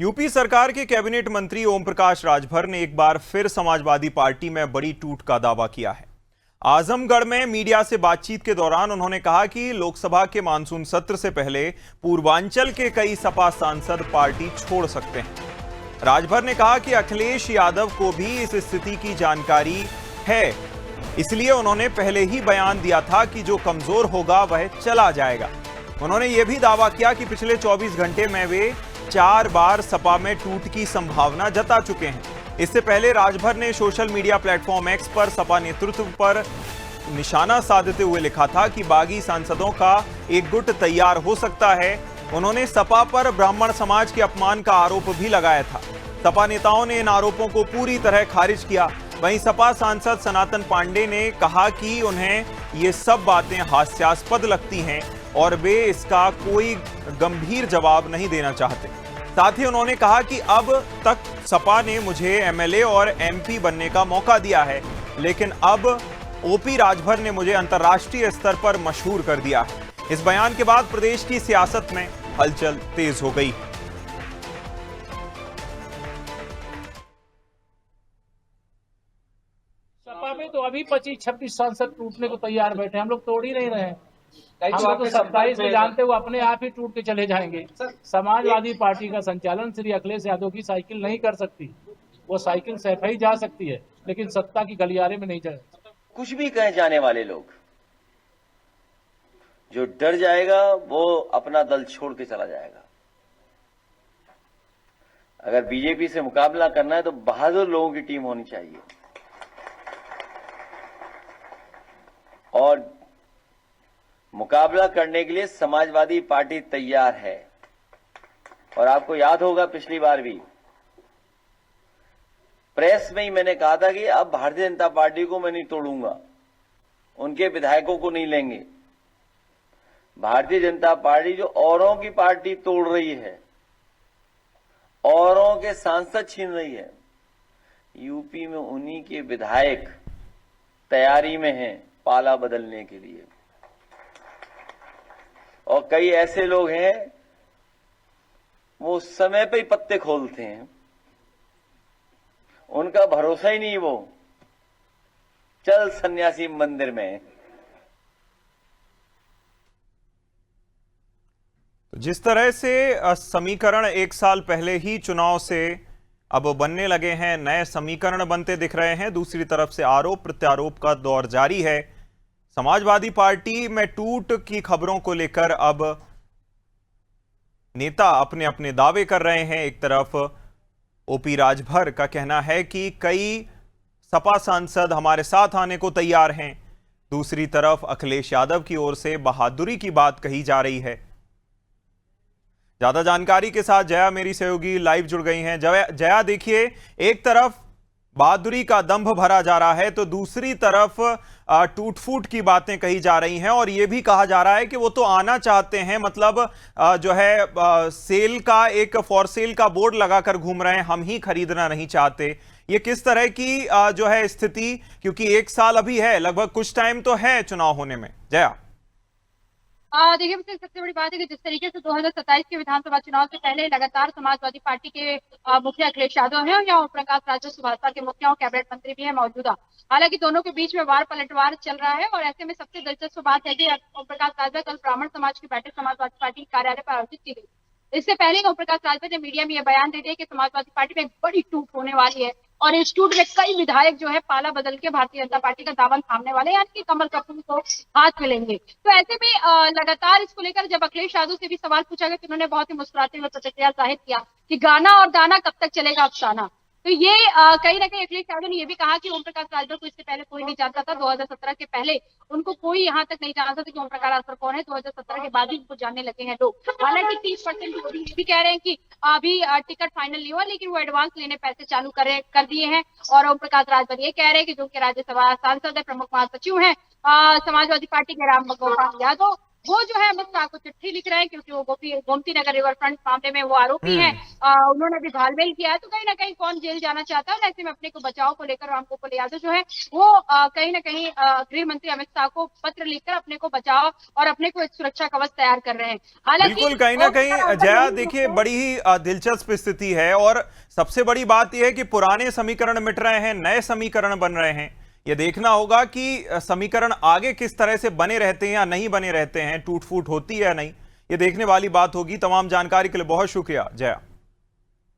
UP सरकार के cabinet मंत्री ओम प्रकाश राजभर ने एक बार फिर समाजवादी पार्टी में बड़ी टूट का दावा किया है। आजमगढ़ में मीडिया से बातचीत के दौरान उन्होंने कहा कि लोकसभा के मानसून सत्र से पहले पूर्वांचल के कई सपा सांसद पार्टी छोड़ सकते हैं। राजभर ने कहा कि अखिलेश यादव को भी इस स्थिति की जानकारी है, इसलिए उन्होंने पहले ही बयान दिया था कि जो कमजोर होगा वह चला जाएगा। उन्होंने यह भी दावा किया कि पिछले 24 घंटे में वे 4 बार सपा में टूट की संभावना जता चुके हैं। इससे पहले राजभर ने सोशल मीडिया प्लेटफॉर्म एक्स पर सपा नेतृत्व पर निशाना साधते हुए लिखा था कि बागी सांसदों का एक गुट तैयार हो सकता है। उन्होंने सपा पर ब्राह्मण समाज के अपमान का आरोप भी लगाया था। सपा नेताओं ने इन आरोपों को पूरी तरह खारिज किया। वहीं सपा सांसद सनातन पांडे ने कहा कि उन्हें ये सब बातें हास्यास्पद लगती हैं और वे इसका कोई गंभीर जवाब नहीं देना चाहते। साथ ही उन्होंने कहा कि अब तक सपा ने मुझे एमएलए और एमपी बनने का मौका दिया है, लेकिन अब ओपी राजभर ने मुझे अंतर्राष्ट्रीय स्तर पर मशहूर कर दिया है। इस बयान के बाद प्रदेश की सियासत में हलचल तेज हो गई। सपा में तो अभी 25-26 सांसद टूटने को तैयार बैठे, हम लोग तोड़ ही नहीं रहे हैं। हम लोग तो 27 में जानते हुए अपने आप ही टूट के चले जाएंगे। समाजवादी पार्टी का संचालन श्री अखिलेश यादव की साइकिल नहीं कर सकती। वो साइकिल सैफई जा सकती है, लेकिन सत्ता की गलियारे में नहीं जा सकती। कुछ भी कहे जाने वाले लोग, जो डर जाएगा वो अपना दल छोड़ के चला जाएगा। अगर बीजेपी से मुकाबला करना है तो बहादुर लोगों की टीम होनी चाहिए और मुकाबला करने के लिए समाजवादी पार्टी तैयार है। और आपको याद होगा पिछली बार भी प्रेस में ही मैंने कहा था कि अब भारतीय जनता पार्टी को मैं नहीं तोड़ूंगा, उनके विधायकों को नहीं लेंगे। भारतीय जनता पार्टी जो औरों की पार्टी तोड़ रही है, औरों के सांसद छीन रही है, यूपी में उन्हीं के विधायक तैयारी में हैं पाला बदलने के लिए। और कई ऐसे लोग हैं वो समय पे ही पत्ते खोलते हैं, उनका भरोसा ही नहीं। वो चल सन्यासी मंदिर में। जिस तरह से समीकरण एक साल पहले ही चुनाव से अब बनने लगे हैं, नए समीकरण बनते दिख रहे हैं। दूसरी तरफ से आरोप प्रत्यारोप का दौर जारी है। समाजवादी पार्टी में टूट की खबरों को लेकर अब नेता अपने अपने दावे कर रहे हैं। एक तरफ ओपी राजभर का कहना है कि कई सपा सांसद हमारे साथ आने को तैयार हैं। दूसरी तरफ अखिलेश यादव की ओर से बहादुरी की बात कही जा रही है। ज्यादा जानकारी के साथ जया मेरी सहयोगी लाइव जुड़ गई हैं। जया देखिए, एक तरफ बहादुरी का दंभ भरा जा रहा है तो दूसरी तरफ टूट फूट की बातें कही जा रही हैं और यह भी कहा जा रहा है कि वो तो आना चाहते हैं, मतलब जो है सेल का एक फॉर सेल का बोर्ड लगाकर घूम रहे हैं, हम ही खरीदना नहीं चाहते। ये किस तरह की जो है स्थिति, क्योंकि एक साल अभी है, लगभग कुछ टाइम तो है चुनाव होने में। जया देखिए, सबसे बड़ी बात है कि जिस तरीके से 2027 के विधानसभा चुनाव से पहले लगातार समाजवादी पार्टी के मुखिया अखिलेश यादव हैं और यहाँ ओम प्रकाश राजभर भाजपा के मुखिया और कैबिनेट मंत्री भी है मौजूदा। हालांकि दोनों के बीच में वार पलटवार चल रहा है और ऐसे में सबसे दिलचस्प बात है कि ओम प्रकाश राजभर कल ब्राह्मण समाज की बैठक समाजवादी पार्टी कार्यालय पर आयोजित की गई। इससे पहले ओम प्रकाश राजभर ने मीडिया में यह बयान दे दिया कि समाजवादी पार्टी में एक बड़ी टूट होने वाली है और इस टूट में कई विधायक जो है पाला बदल के भारतीय जनता पार्टी का दामन थामने वाले, यानी कि कमल कपूर को हाथ मिलेंगे। तो ऐसे में लगातार इसको लेकर जब अखिलेश यादव से भी सवाल पूछा गया तो उन्होंने बहुत ही मुस्कुराते हुए प्रतिक्रिया जाहिर किया कि गाना और दाना कब तक चलेगा अफसाना। तो ये कहीं ना कहीं अखिलेश यादव ने यह भी कहा कि ओम प्रकाश राजभर को इससे पहले कोई नहीं जानता था। 2017 के पहले उनको कोई यहाँ तक नहीं जानता था कि ओम प्रकाश राजभर कौन है। 2017 के बाद ही उनको जानने लगे हैं लोग। हालांकि 30% ये भी कह रहे हैं कि अभी टिकट फाइनल नहीं हुआ, लेकिन वो एडवांस लेने पैसे चालू कर दिए हैं। और ओम प्रकाश राजभर ये कह रहे हैं कि जो कि राज्यसभा सांसद है, प्रमुख महासचिव है समाजवादी पार्टी के राम गोपाल यादव, वो जो है अमित शाह को चिट्ठी लिख रहे हैं, क्योंकि वो गोमती नगर रिवर फ्रंट मामले में वो आरोपी हैं। उन्होंने भी घालमेल किया है, तो कहीं ना कहीं कौन जेल जाना चाहता है। और ऐसे में अपने को बचाव को लेकर रामगोपाल यादव जो है वो कहीं ना कहीं गृह मंत्री अमित शाह को पत्र लिखकर अपने को बचाव और अपने को एक सुरक्षा कवच तैयार कर रहे हैं। हालांकि बिल्कुल, कहीं ना कहीं जया देखिए बड़ी ही दिलचस्प स्थिति है, और सबसे बड़ी बात यह है कि पुराने समीकरण मिट रहे हैं, नए समीकरण बन रहे हैं। यह देखना होगा कि समीकरण आगे किस तरह से बने रहते हैं या नहीं बने रहते हैं, टूट फूट होती है या नहीं, ये देखने वाली बात होगी। तमाम जानकारी के लिए बहुत शुक्रिया जया।